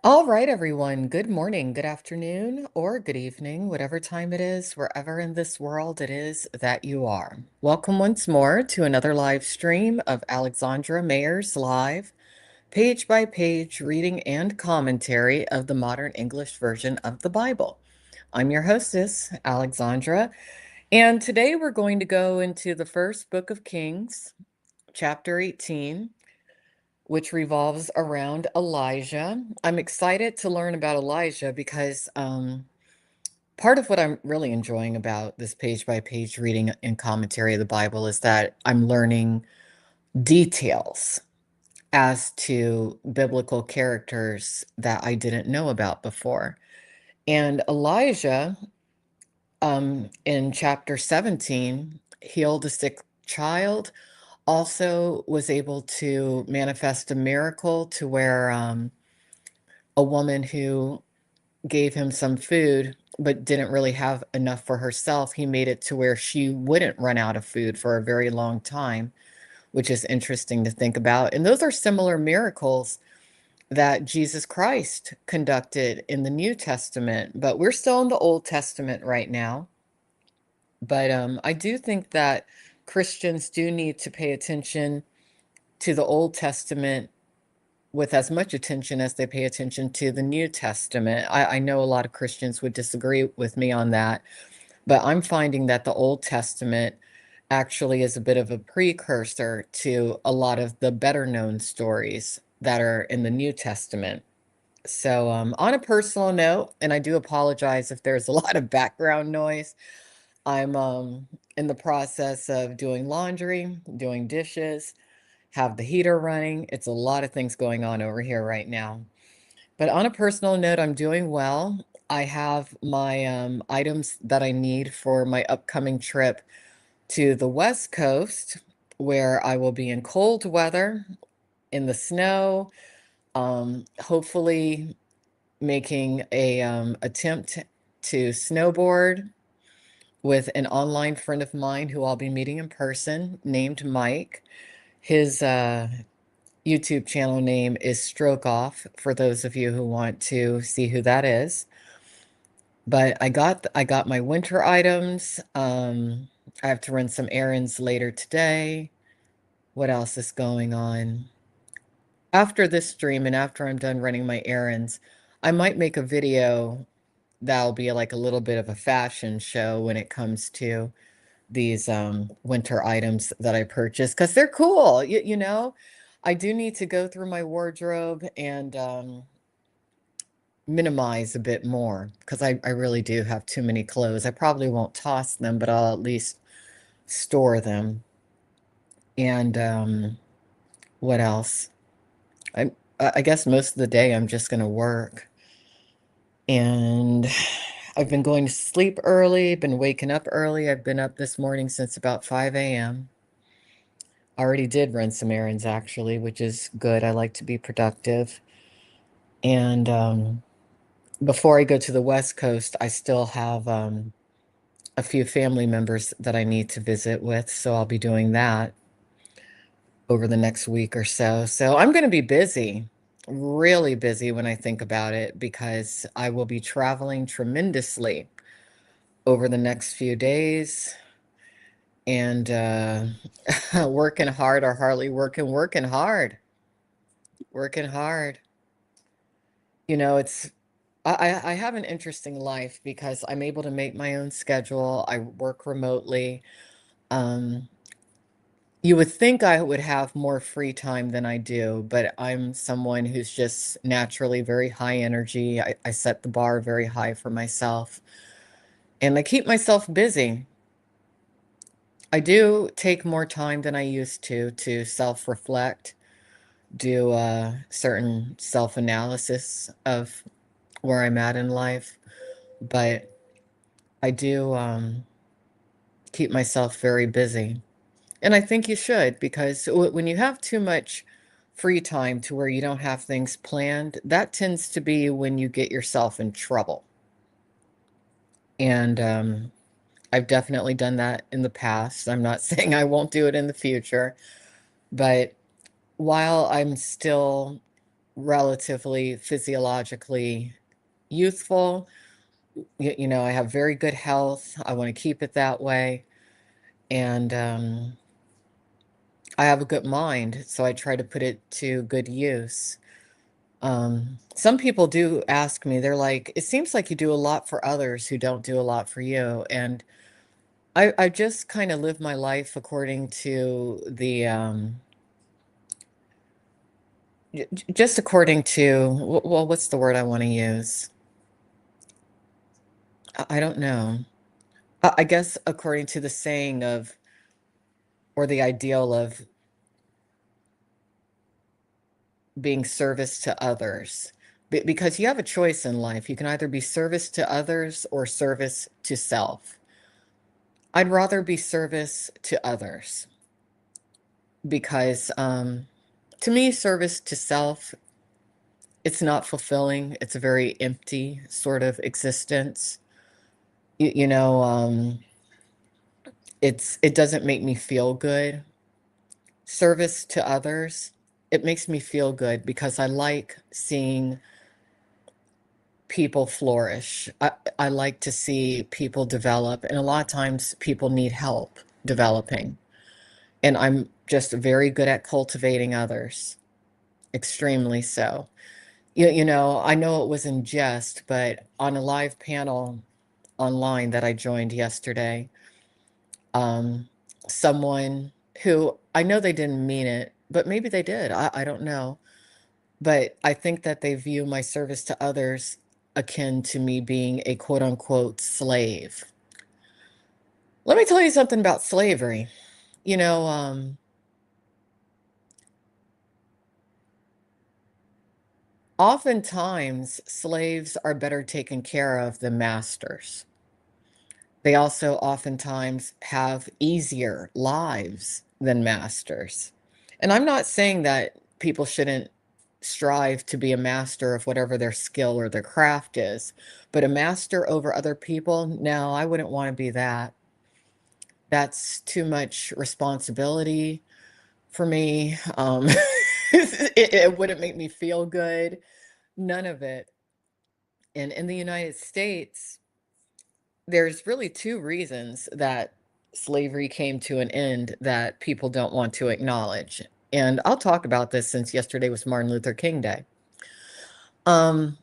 All right, everyone. Good morning, good afternoon, or good evening, whatever time it is, wherever in this world it is that you are. Welcome once more to another live stream of Alexandra Mayers Live, page by page reading and commentary of the modern English version of the Bible. I'm your hostess, Alexandra, and today we're going to go into the first book of Kings, chapter 18, which revolves around Elijah. I'm excited to learn about Elijah because part of what I'm really enjoying about this page by page reading and commentary of the Bible is that I'm learning details as to biblical characters that I didn't know about before. And Elijah, in chapter 17, healed a sick child, also was able to manifest a miracle to where a woman who gave him some food but didn't really have enough for herself, he made it to where she wouldn't run out of food for a very long time, which is interesting to think about. And those are similar miracles that Jesus Christ conducted in the New Testament, but we're still in the Old Testament right now. But I do think that Christians do need to pay attention to the Old Testament with as much attention as they pay attention to the New Testament. I know a lot of Christians would disagree with me on that, but I'm finding that the Old Testament actually is a bit of a precursor to a lot of the better known stories that are in the New Testament. So, on a personal note, and I do apologize if there's a lot of background noise, I'm in the process of doing laundry, doing dishes, have the heater running. It's a lot of things going on over here right now. But on a personal note, I'm doing well. I have my items that I need for my upcoming trip to the West Coast, where I will be in cold weather, in the snow, hopefully making a attempt to snowboard with an online friend of mine who I'll be meeting in person named Mike. His YouTube channel name is Stroke Off for those of you who want to see who that is. But I got my winter items. I have to run some errands later today. What else is going on? After this stream and after I'm done running my errands, I might make a video that'll be like a little bit of a fashion show when it comes to these winter items that I purchased because they're cool. I do need to go through my wardrobe and minimize a bit more because I really do have too many clothes. I probably won't toss them, but I'll at least store them. And what else? I I guess most of the day I'm just going to work. And I've been going to sleep early, been waking up early. I've been up this morning since about 5 a.m. I already did run some errands actually, which is good. I like to be productive. And before I go to the West Coast, I still have a few family members that I need to visit with. So I'll be doing that over the next week or so. So I'm going to be busy, really busy when I think about it, because I will be traveling tremendously over the next few days and working hard or hardly working hard, working hard. It's I have an interesting life because I'm able to make my own schedule. I work remotely. Um, you would think I would have more free time than I do, but I'm someone who's just naturally very high energy. I set the bar very high for myself, and I keep myself busy. I do take more time than I used to self-reflect, do certain self-analysis of where I'm at in life, but I do keep myself very busy. And I think you should because when you have too much free time to where you don't have things planned, that tends to be when you get yourself in trouble. And I've definitely done that in the past. I'm not saying I won't do it in the future, but while I'm still relatively physiologically youthful. I have very good health. I want to keep it that way. And I have a good mind, so I try to put it to good use. Some people do ask me, they're like, it seems like you do a lot for others who don't do a lot for you. And I just kind of live my life according to just according to, well, what's the word I want to use? I don't know. I guess according to the saying of, or the ideal of being service to others. Because you have a choice in life. You can either be service to others or service to self. I'd rather be service to others because to me, service to self, it's not fulfilling. It's a very empty sort of existence. You, you know, um, it doesn't make me feel good. Service to others, it makes me feel good because I like seeing people flourish. I like to see people develop, and a lot of times people need help developing. And I'm just very good at cultivating others, extremely so. I know it was in jest, but on a live panel online that I joined yesterday, um, someone who I know they didn't mean it, but maybe they did. I don't know. But I think that they view my service to others akin to me being a quote unquote slave. Let me tell you something about slavery. You know, um, Oftentimes slaves are better taken care of than masters. They also oftentimes have easier lives than masters. And I'm not saying that people shouldn't strive to be a master of whatever their skill or their craft is, but a master over other people, no, I wouldn't want to be that. That's too much responsibility for me. It wouldn't make me feel good. None of it. And in the United States, there's really two reasons that slavery came to an end that people don't want to acknowledge. And I'll talk about this since yesterday was Martin Luther King Day. Um,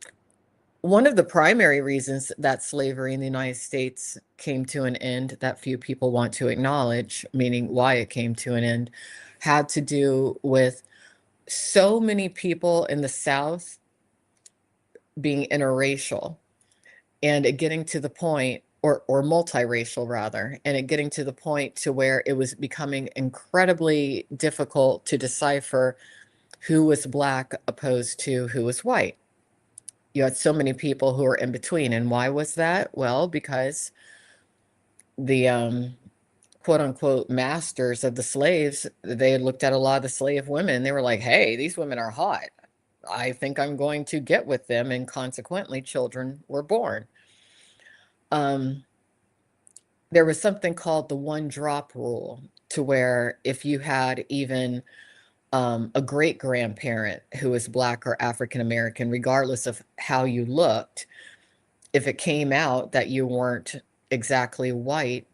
One of the primary reasons that slavery in the United States came to an end that few people want to acknowledge, meaning why it came to an end, had to do with so many people in the South being interracial and it getting to the point, or multiracial rather, and it getting to the point to where it was becoming incredibly difficult to decipher who was black opposed to who was white. You had so many people who were in between. And why was that? Well, because the quote unquote masters of the slaves, they had looked at a lot of the slave women. They were like, hey, these women are hot. I think I'm going to get with them. And consequently, children were born. Um, there was something called the one drop rule, to where if you had even a great grandparent who was black or African American, regardless of how you looked, if it came out that you weren't exactly white,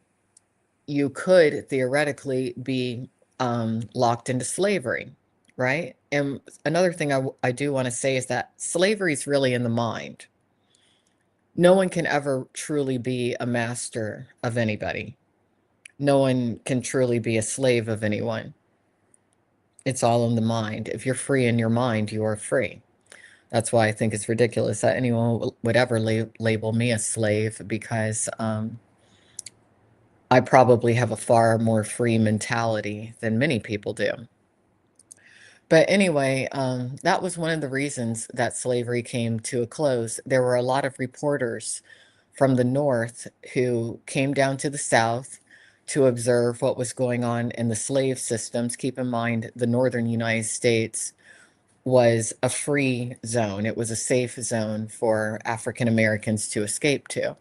you could theoretically be locked into slavery, right? And another thing I do want to say is that slavery is really in the mind. No one can ever truly be a master of anybody. No one can truly be a slave of anyone. It's all in the mind. If you're free in your mind, you are free. That's why I think it's ridiculous that anyone would ever label me a slave because I probably have a far more free mentality than many people do. But anyway, that was one of the reasons that slavery came to a close. There were a lot of reporters from the North who came down to the South to observe what was going on in the slave systems. Keep in mind, the Northern United States was a free zone, it was a safe zone for African Americans to escape to.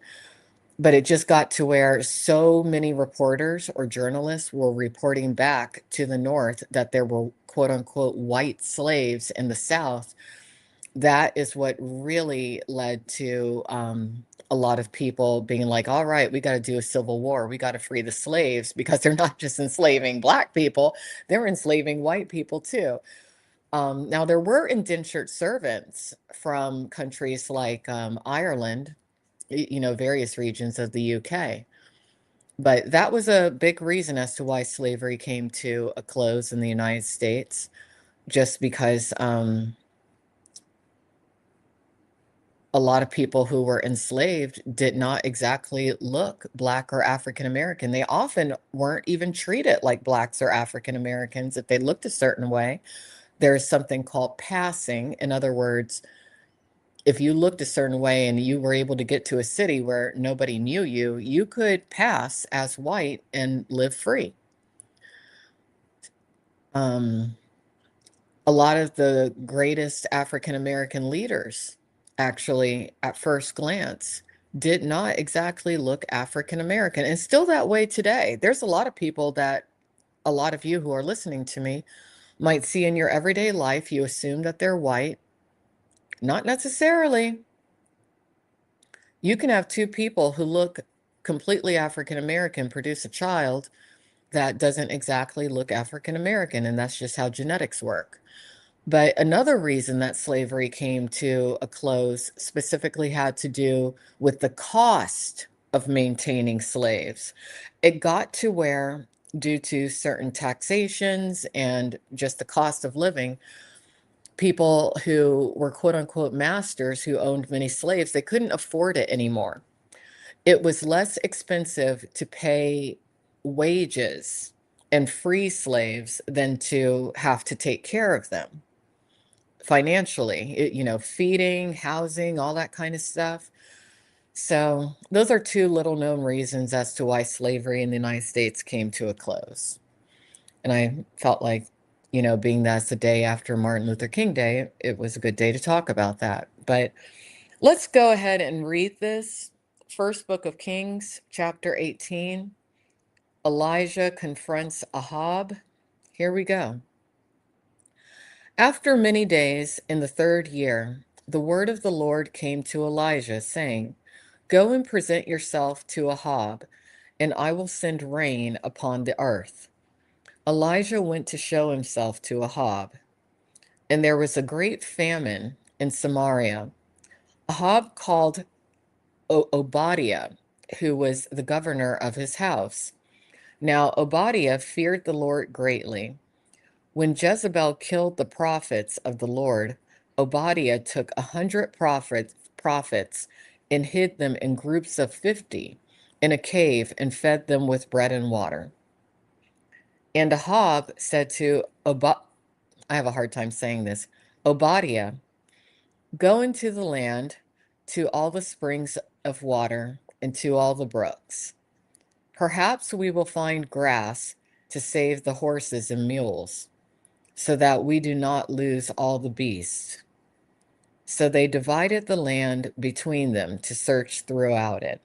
But it just got to where so many reporters or journalists were reporting back to the North that there were quote unquote white slaves in the South that is what really led to a lot of people being like, all right, we got to do a civil war. We got to free the slaves because they're not just enslaving Black people, they're enslaving white people too. Now, there were indentured servants from countries like Ireland, various regions of the UK. But that was a big reason as to why slavery came to a close in the United States, just because a lot of people who were enslaved did not exactly look Black or African American. They often weren't even treated like Blacks or African Americans if they looked a certain way. There is something called passing. In other words, if you looked a certain way and you were able to get to a city where nobody knew you, you could pass as white and live free. Um, a lot of the greatest African American leaders, actually, at first glance, did not exactly look African American, and still that way today. There's a lot of people that a lot of you who are listening to me might see in your everyday life. You assume that they're white. Not necessarily. You can have two people who look completely African American produce a child that doesn't exactly look African American, and that's just how genetics work. But another reason that slavery came to a close specifically had to do with the cost of maintaining slaves. It got to where, due to certain taxations and just the cost of living, people who were quote unquote masters who owned many slaves, they couldn't afford it anymore. It was less expensive to pay wages and free slaves than to have to take care of them financially, feeding, housing, all that kind of stuff. So, those are two little known reasons as to why slavery in the United States came to a close. And I felt like, being that's the day after Martin Luther King Day, it was a good day to talk about that. But let's go ahead and read this. First book of Kings, chapter 18. Elijah confronts Ahab. Here we go. After many days, in the third year, the word of the Lord came to Elijah, saying, Go and present yourself to Ahab, and I will send rain upon the earth. Elijah went to show himself to Ahab, and there was a great famine in Samaria. Ahab called Obadiah, who was the governor of his house. Now Obadiah feared the Lord greatly. When Jezebel killed the prophets of the Lord, Obadiah took 100 prophets and hid them in groups of 50 in a cave and fed them with bread and water. And Ahab said to I have a hard time saying this, Obadiah, go into the land to all the springs of water and to all the brooks. Perhaps we will find grass to save the horses and mules, so that we do not lose all the beasts. So they divided the land between them to search throughout it.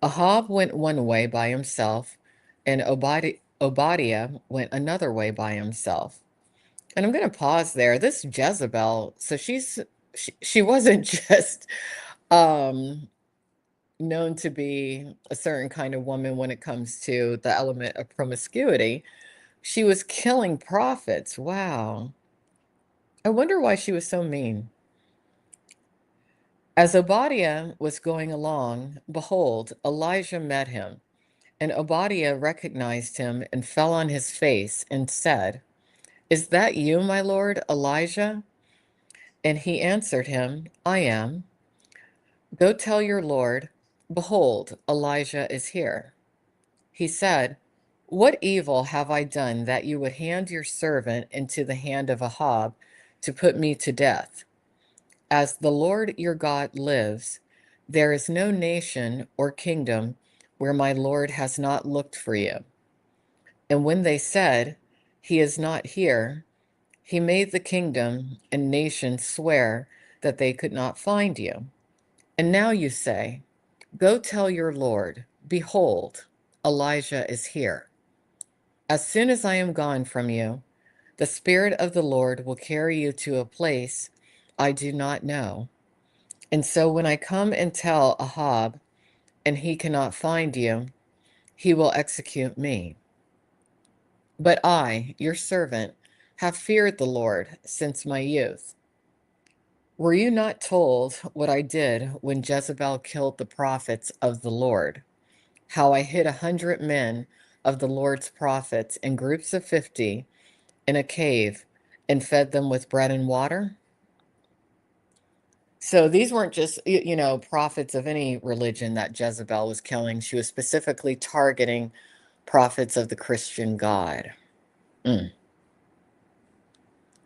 Ahab went one way by himself, and Obadiah went another way by himself. And I'm going to pause there. This Jezebel, so she wasn't just um, known to be a certain kind of woman when it comes to the element of promiscuity. She was killing prophets. Wow. I wonder why she was so mean. As Obadiah was going along, behold, Elijah met him. And Obadiah recognized him and fell on his face and said, Is that you, my lord, Elijah? And he answered him, I am. Go tell your lord, behold, Elijah is here. He said, What evil have I done that you would hand your servant into the hand of Ahab to put me to death? As the Lord your God lives, there is no nation or kingdom where my Lord has not looked for you. And when they said, He is not here, he made the kingdom and nation swear that they could not find you. And now you say, Go tell your Lord, behold, Elijah is here. As soon as I am gone from you, the Spirit of the Lord will carry you to a place I do not know. And so when I come and tell Ahab, and he cannot find you, he will execute me. But I, your servant, have feared the Lord since my youth. Were you not told what I did when Jezebel killed the prophets of the Lord? How I hid 100 men of the Lord's prophets in groups of 50 in a cave and fed them with bread and water? So these weren't just, prophets of any religion that Jezebel was killing. She was specifically targeting prophets of the Christian God. Mm.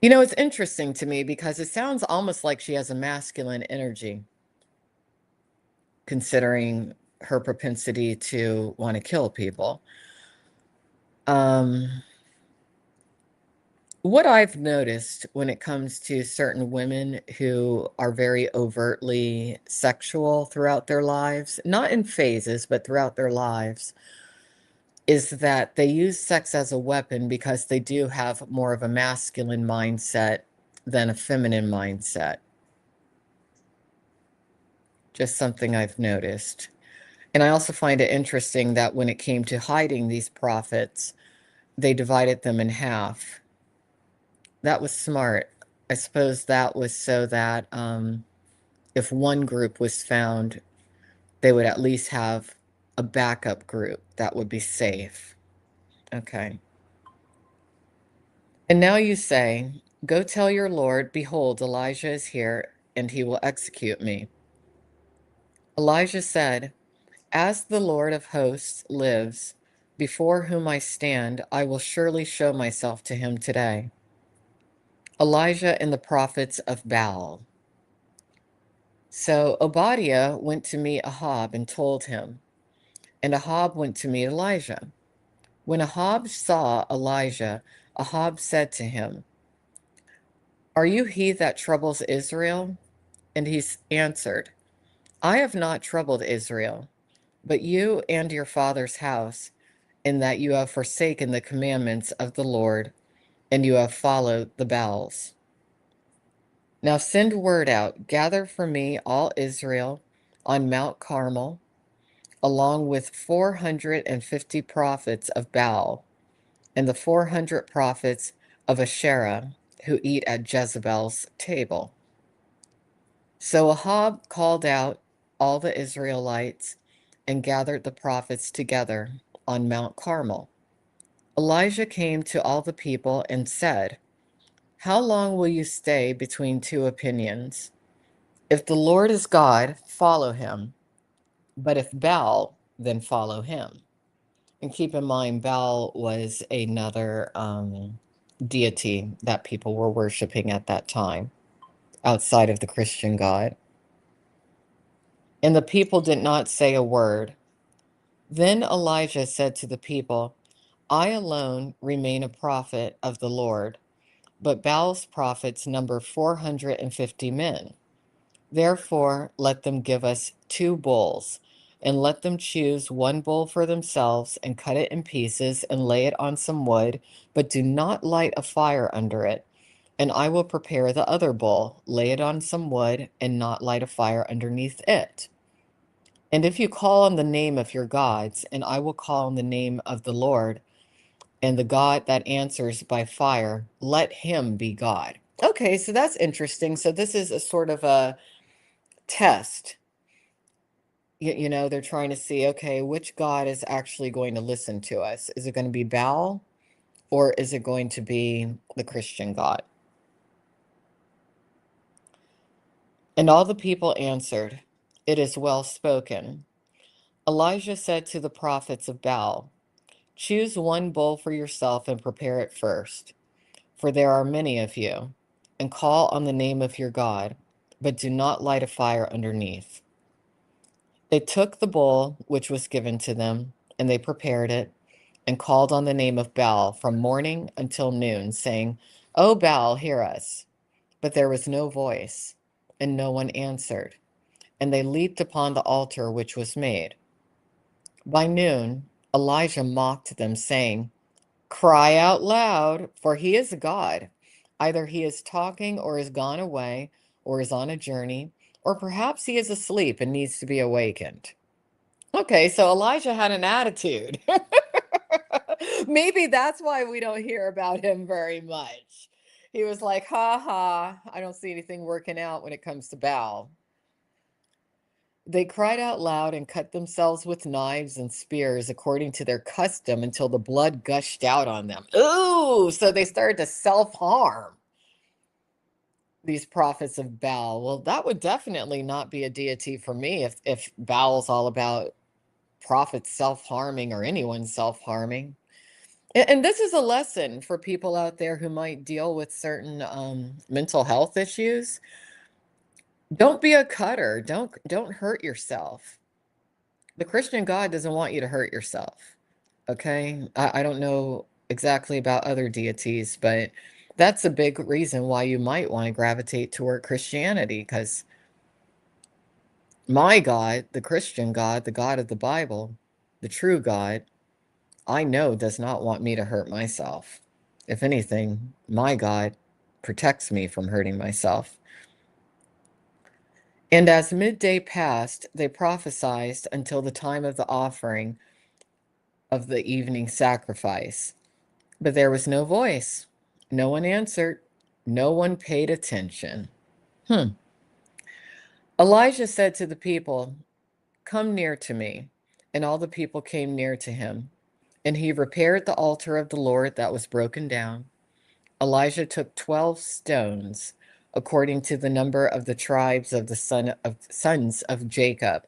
It's interesting to me because it sounds almost like she has a masculine energy, considering her propensity to want to kill people. Um, what I've noticed when it comes to certain women who are very overtly sexual throughout their lives, not in phases, but throughout their lives, is that they use sex as a weapon because they do have more of a masculine mindset than a feminine mindset. Just something I've noticed. And I also find it interesting that when it came to hiding these prophets, they divided them in half. That was smart. I suppose that was so that if one group was found, they would at least have a backup group that would be safe. Okay. And now you say, go tell your Lord, behold, Elijah is here, and he will execute me. Elijah said, as the Lord of hosts lives, before whom I stand, I will surely show myself to him today. Elijah and the prophets of Baal. So Obadiah went to meet Ahab and told him, and Ahab went to meet Elijah. When Ahab saw Elijah, Ahab said to him, are you he that troubles Israel? And he answered, I have not troubled Israel, but you and your father's house, in that you have forsaken the commandments of the Lord, and you have followed the Baals. Now send word out, gather for me all Israel on Mount Carmel, along with 450 prophets of Baal, and the 400 prophets of Asherah who eat at Jezebel's table. So Ahab called out all the Israelites and gathered the prophets together on Mount Carmel. Elijah came to all the people and said, how long will you stay between two opinions? If the Lord is God, follow him. But if Baal, then follow him. And keep in mind, Baal was another deity that people were worshiping at that time outside of the Christian God. And the people did not say a word. Then Elijah said to the people, I alone remain a prophet of the Lord, but Baal's prophets number 450 men. Therefore, let them give us 2 bulls, and let them choose 1 bull for themselves, and cut it in pieces, and lay it on some wood, but do not light a fire under it. And I will prepare the other bull, lay it on some wood, and not light a fire underneath it. And if you call on the name of your gods, and I will call on the name of the Lord, and the God that answers by fire, let him be God. Okay, so that's interesting. So this is a sort of a test. They're trying to see, okay, which God is actually going to listen to us? Is it going to be Baal, or is it going to be the Christian God? And all the people answered, it is well spoken. Elijah said to the prophets of Baal, choose 1 bull for yourself and prepare it first, for there are many of you, and call on the name of your God, but do not light a fire underneath. They took the bull which was given to them, and they prepared it, and called on the name of Baal from morning until noon, saying, O Baal, hear us. But there was no voice, and no one answered. And they leaped upon the altar which was made. By noon, Elijah mocked them, saying, cry out loud, for he is God. Either he is talking or is gone away, or is on a journey, or perhaps he is asleep and needs to be awakened. Okay, so Elijah had an attitude. Maybe that's why we don't hear about him very much. He was like, ha ha, I don't see anything working out when it comes to Baal. They cried out loud and cut themselves with knives and spears according to their custom until the blood gushed out on them. Ooh, so they started to self-harm, these prophets of Baal. Well, that would definitely not be a deity for me if Baal's all about prophets self-harming or anyone self-harming. And this is a lesson for people out there who might deal with certain mental health issues. Don't be a cutter. Don't hurt yourself. The Christian God doesn't want you to hurt yourself. Okay? I don't know exactly about other deities, but that's a big reason why you might want to gravitate toward Christianity, because my God, the Christian God, the God of the Bible, the true God, I know does not want me to hurt myself. If anything, my God protects me from hurting myself. And as midday passed, they prophesied until the time of the offering of the evening sacrifice. But there was no voice. No one answered. No one paid attention. Hmm. Elijah said to the people, "Come near to me." And all the people came near to him. And he repaired the altar of the Lord that was broken down. Elijah took 12 stones, according to the number of the tribes of the sons of Jacob,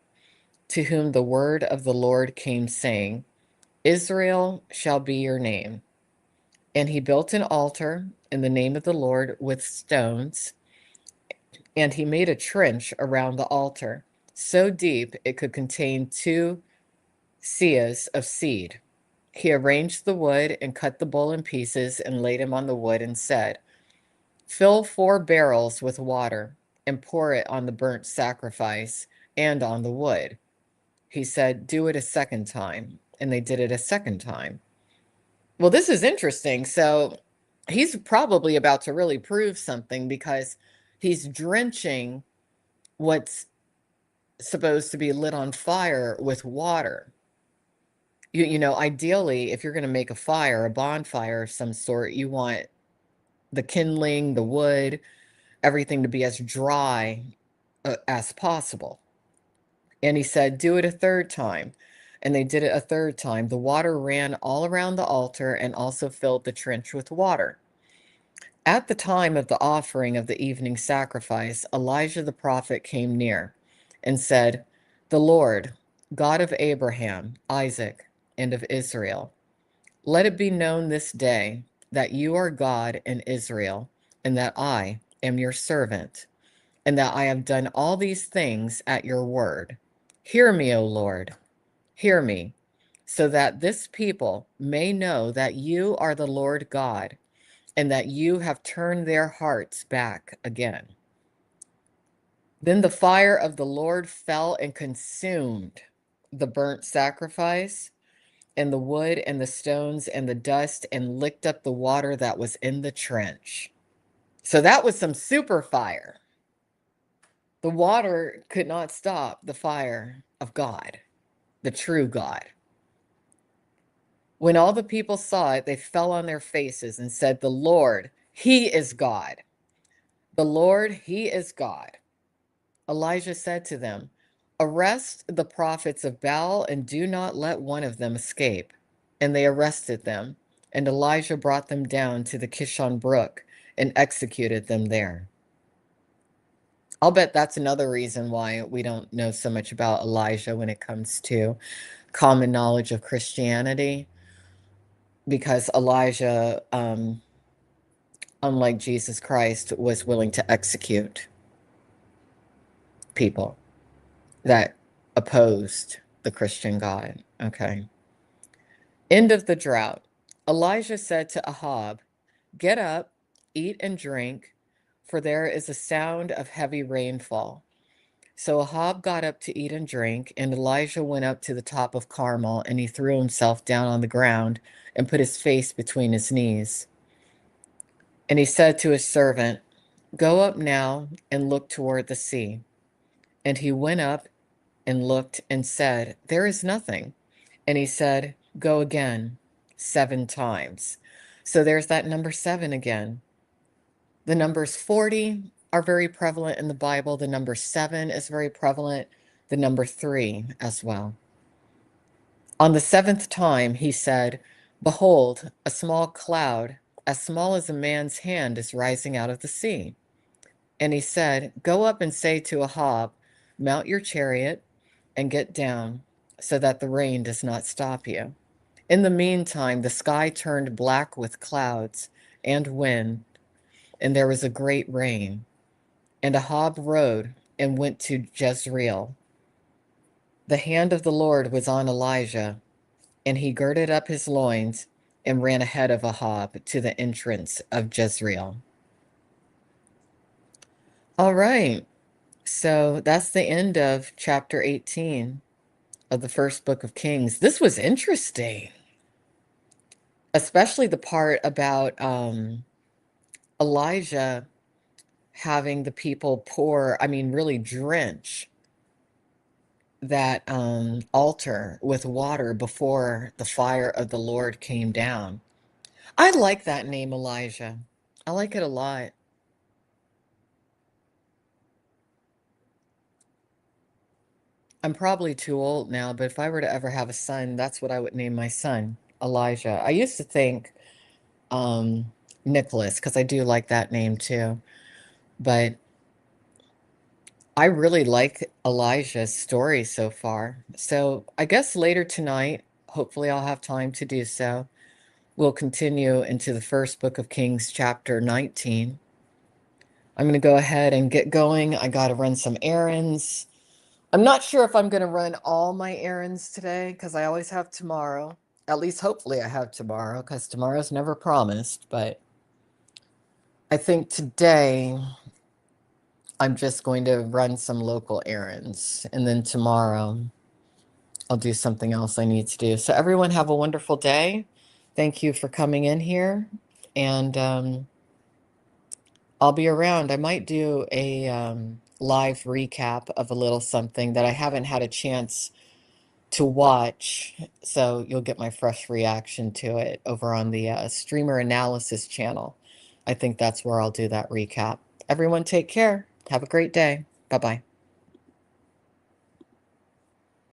to whom the word of the Lord came, saying, Israel shall be your name. And he built an altar in the name of the Lord with stones, and he made a trench around the altar, so deep it could contain 2 seahs of seed. He arranged the wood and cut the bull in pieces and laid him on the wood and said, Fill 4 barrels with water and pour it on the burnt sacrifice and on the wood. He said, Do it a second time. And they did it a second time. Well, this is interesting. So he's probably about to really prove something, because he's drenching what's supposed to be lit on fire with water. Ideally, if you're going to make a fire, a bonfire of some sort, you want the kindling, the wood, everything to be as dry as possible. And he said, Do it a third time. And they did it a third time. The water ran all around the altar and also filled the trench with water. At the time of the offering of the evening sacrifice, Elijah the prophet came near and said, The Lord, God of Abraham, Isaac, and of Israel, let it be known this day that you are God in Israel, and that I am your servant, and that I have done all these things at your word. Hear me, O Lord, hear me, so that this people may know that you are the Lord God, and that you have turned their hearts back again. Then the fire of the Lord fell and consumed the burnt sacrifice, and the wood, and the stones, and the dust, and licked up the water that was in the trench. So that was some super fire. The water could not stop the fire of God, the true God. When all the people saw it, they fell on their faces and said, The Lord, He is God. The Lord, He is God. Elijah said to them, Arrest the prophets of Baal and do not let one of them escape. And they arrested them, and Elijah brought them down to the Kishon Brook and executed them there. I'll bet that's another reason why we don't know so much about Elijah when it comes to common knowledge of Christianity, because Elijah, unlike Jesus Christ, was willing to execute people that opposed the Christian God. Okay. End of the drought. Elijah said to Ahab, Get up, eat and drink, for there is a sound of heavy rainfall. So Ahab got up to eat and drink, and Elijah went up to the top of Carmel, and he threw himself down on the ground and put his face between his knees. And he said to his servant, Go up now and look toward the sea. And he went up and looked and said, There is nothing. And he said, Go again 7 times. So there's that number 7 again. The numbers 40 are very prevalent in the Bible. The number 7 is very prevalent. The number 3 as well. On the 7th time, he said, Behold, a small cloud, as small as a man's hand, is rising out of the sea. And he said, Go up and say to Ahab, Mount your chariot and get down, so that the rain does not stop you. In the meantime, the sky turned black with clouds and wind, and there was a great rain. And Ahab rode and went to Jezreel. The hand of the Lord was on Elijah, and he girded up his loins and ran ahead of Ahab to the entrance of Jezreel. All right, so that's the end of chapter 18 of the first book of Kings. This was interesting, especially the part about Elijah having the people pour, I mean, really drench that altar with water before the fire of the Lord came down. I like that name, Elijah. I like it a lot. I'm probably too old now, but if I were to ever have a son, that's what I would name my son, Elijah. I used to think Nicholas, because I do like that name too. But I really like Elijah's story so far. So I guess later tonight, hopefully I'll have time to do so. We'll continue into the first book of Kings, chapter 19. I'm going to go ahead and get going. I got to run some errands. I'm not sure if I'm going to run all my errands today because I always have tomorrow. At least hopefully I have tomorrow because tomorrow's never promised. But I think today I'm just going to run some local errands. And then tomorrow I'll do something else I need to do. So everyone have a wonderful day. Thank you for coming in here. And I'll be around. I might do a live recap of a little something that I haven't had a chance to watch. So you'll get my fresh reaction to it over on the streamer analysis channel. I think that's where I'll do that recap. Everyone take care. Have a great day. Bye-bye.